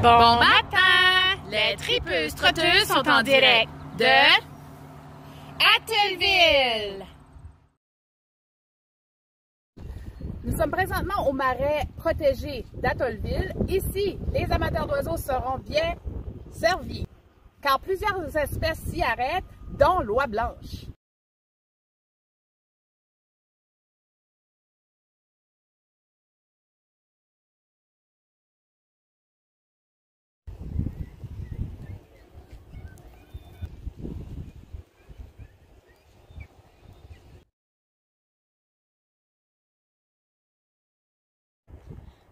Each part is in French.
Bon matin! Les tripeuses trotteuses sont en direct de Atholville. Nous sommes présentement au marais protégé d'Atholville. Ici, les amateurs d'oiseaux seront bien servis, car plusieurs espèces s'y arrêtent, dont l'oie blanche.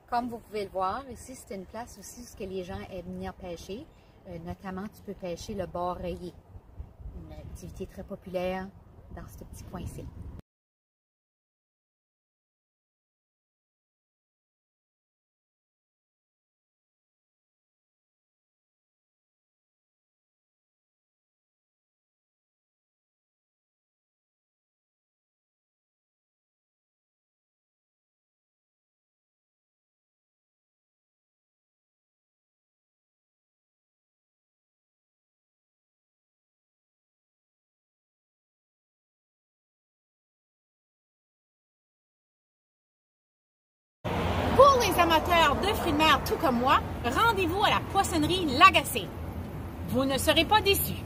Comme vous pouvez le voir, ici, c'est une place aussi où les gens aiment venir pêcher. Notamment, tu peux pêcher le bar rayé. Une activité très populaire dans ce petit coin-ci. Pour les amateurs de fruits de mer tout comme moi, rendez-vous à la poissonnerie Lagacé. Vous ne serez pas déçus.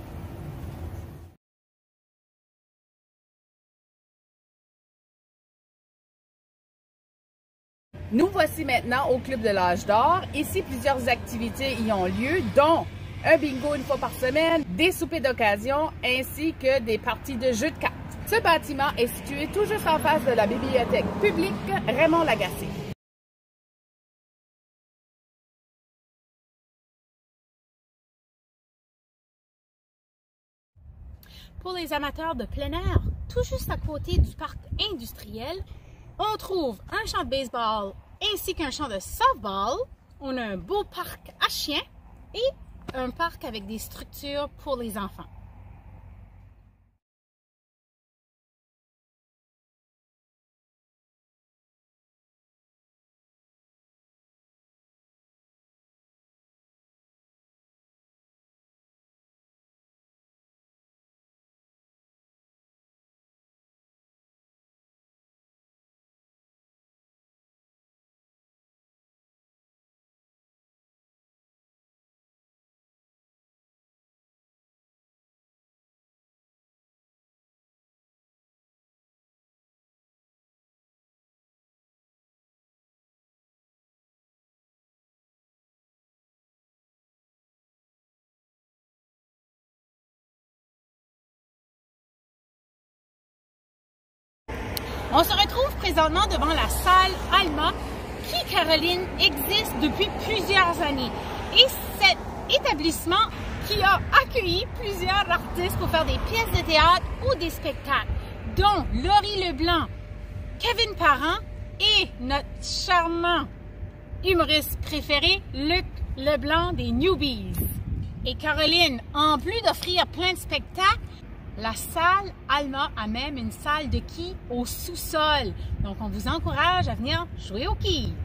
Nous voici maintenant au Club de l'Âge d'Or. Ici, plusieurs activités y ont lieu, dont un bingo une fois par semaine, des soupers d'occasion, ainsi que des parties de jeux de cartes. Ce bâtiment est situé tout juste en face de la bibliothèque publique Raymond Lagacé. Pour les amateurs de plein air, tout juste à côté du parc industriel, on trouve un champ de baseball ainsi qu'un champ de softball. On a un beau parc à chiens et un parc avec des structures pour les enfants. On se retrouve présentement devant la salle Alma qui, Caroline, existe depuis plusieurs années. Et cet établissement qui a accueilli plusieurs artistes pour faire des pièces de théâtre ou des spectacles, dont Laurie Leblanc, Kevin Parent et notre charmant humoriste préféré, Luc Leblanc des Newbies. Et Caroline, en plus d'offrir plein de spectacles, la salle Alma a même une salle de quilles au sous-sol. Donc, on vous encourage à venir jouer aux quilles.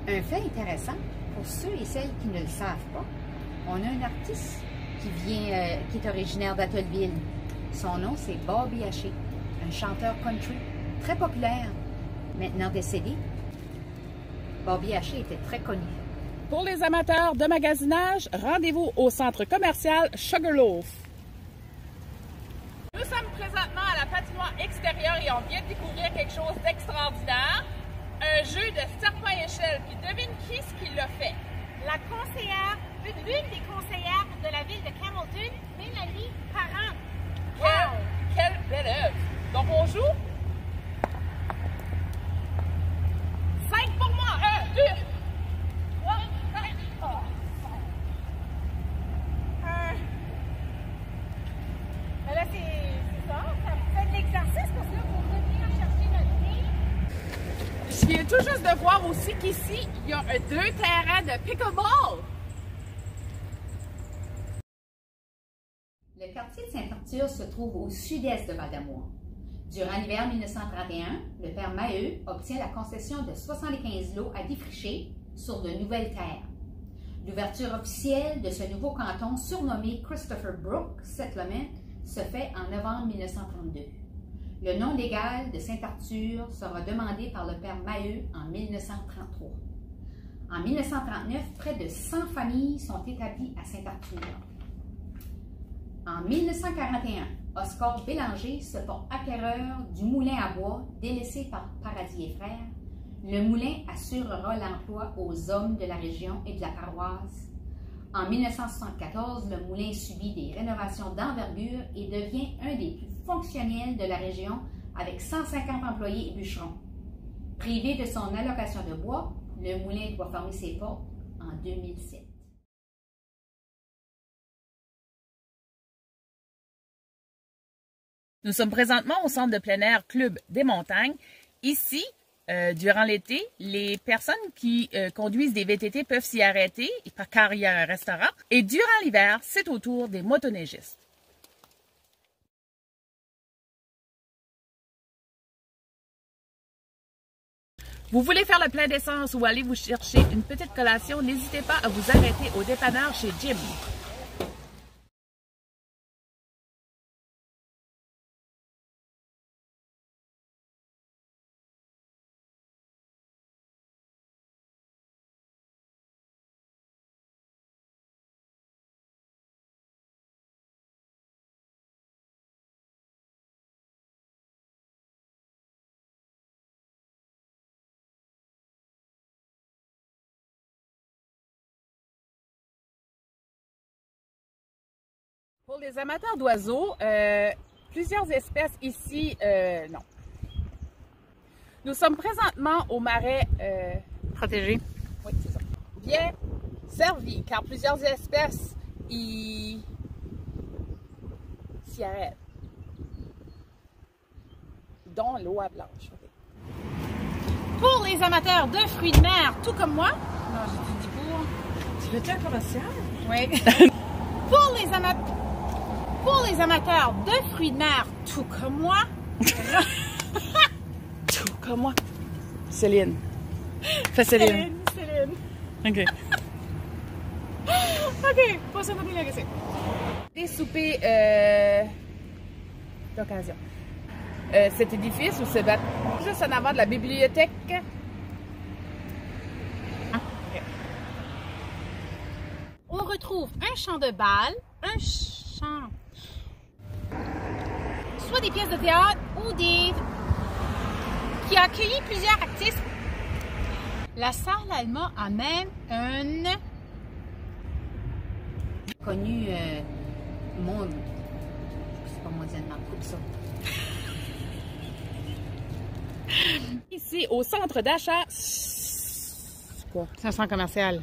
Un fait intéressant, pour ceux et celles qui ne le savent pas, on a un artiste qui est originaire d'Atholville. Son nom, c'est Bobby Haché, un chanteur country très populaire, maintenant décédé. Bobby Haché était très connu. Pour les amateurs de magasinage, rendez-vous au centre commercial Sugarloaf. Nous sommes présentement à la patinoire extérieure et on vient de découvrir quelque chose d'extraordinaire. Un jeu de serpent et échelle. Puis devine qui l'a fait? La conseillère, l'une des conseillères de la ville de Campbellton, Mélanie Parent. Wow! Quelle belle œuvre! Donc on joue? 5 pour moi! 1, 2, 3, 4, 5. Là, c'est ça. Ça fait de l'exercice parce que là, pour venir chercher notre nez. Je viens tout juste de voir aussi qu'ici, il y a 2 terrains de pickleball. Le quartier de Saint-Arthur se trouve au sud-est de Val-d'Amour. Durant l'hiver 1931, le père Maheu obtient la concession de 75 lots à défricher sur de nouvelles terres. L'ouverture officielle de ce nouveau canton, surnommé Christopher Brook Settlement, se fait en novembre 1932. Le nom légal de Saint-Arthur sera demandé par le père Maheu en 1933. En 1939, près de 100 familles sont établies à Saint-Arthur. En 1941, Oscar Bélanger se porte acquéreur du moulin à bois délaissé par Paradis et Frères. Le moulin assurera l'emploi aux hommes de la région et de la paroisse. En 1974, le moulin subit des rénovations d'envergure et devient un des plus fonctionnels de la région avec 150 employés et bûcherons. Privé de son allocation de bois, le moulin doit fermer ses portes en 2007. Nous sommes présentement au centre de plein air Club des Montagnes. Ici, durant l'été, les personnes qui conduisent des VTT peuvent s'y arrêter car il y a un restaurant. Et durant l'hiver, c'est au tour des motoneigistes. Vous voulez faire le plein d'essence ou aller vous chercher une petite collation, n'hésitez pas à vous arrêter au dépanneur chez Jim. Pour les amateurs d'oiseaux, plusieurs espèces ici, non. Nous sommes présentement au marais Protégé. oui, c'est ça. Bien servi, car plusieurs espèces s'y arrêtent. Dont l'oie blanche. Okay. Pour les amateurs de fruits de mer, tout comme moi. Non, j'ai dit pour. Tu veux-tu un commercial? Oui. Pour les amateurs de fruits de mer, tout comme moi. Tout comme moi. Céline. Fais Céline. Céline. OK. OK, prochaine question. Des soupers d'occasion. Cet édifice où se bat juste en avant de la bibliothèque. On retrouve un champ de bal, un champ, soit des pièces de théâtre ou qui a accueilli plusieurs artistes. La salle Alma a même un Connu monde. C'est pas mondialement, coupe ça. Ici, au centre d'achat. Quoi? C'est un centre commercial.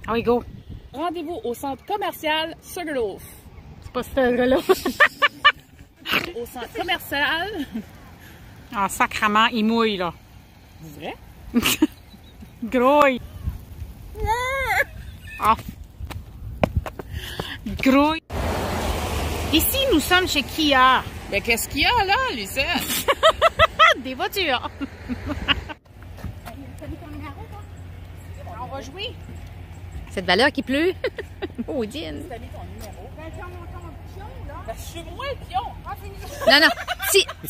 Ah oui, go. Rendez-vous au centre commercial Sugarloaf. C'est pas ce là. Au centre commercial. Ah, sacrement, il mouille, là. Vous vrai? Grouille. Ah. Grouille. Ici, nous sommes chez Kia. Mais qu'est-ce qu'il y a là, Lucette? Des voitures. On va jouer. Cette valeur qui pleut. Oh, Jean. T'as mis ton numéro? Ben, je suis moi le pion. Non, non.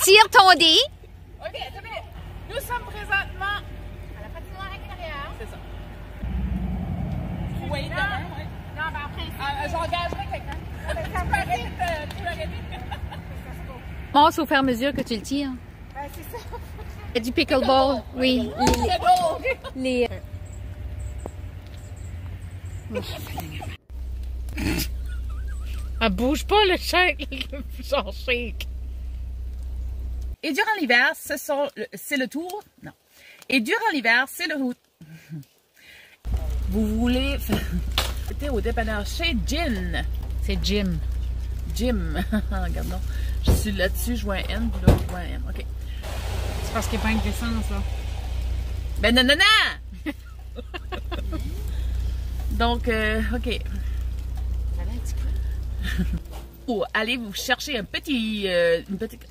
Tire ton dé. OK, attends une minute. Nous sommes présentement À la patinoire extérieure. c'est ça. Oui, demain, oui. Non, ben après, J'engagerai quelqu'un. Tu peux arrêter. Pense au fur et à mesure que tu le tires. ben, c'est ça. Il y a du pickleball. Oui. C'est drôle. Les... Elle bouge pas le shake, genre shake. Et durant l'hiver, c'est le tour. Non. Et durant l'hiver, c'est le route. Vous voulez faire au dépanneur chez Jim. C'est Jim. Jim. Regarde donc. Je suis là-dessus, je vois un N, puis là, je vois un M. OK. C'est parce qu'il n'y a pas une d'essence, là. Ben non, non, non! Donc, OK. Ou allez vous chercher un petit... une petite...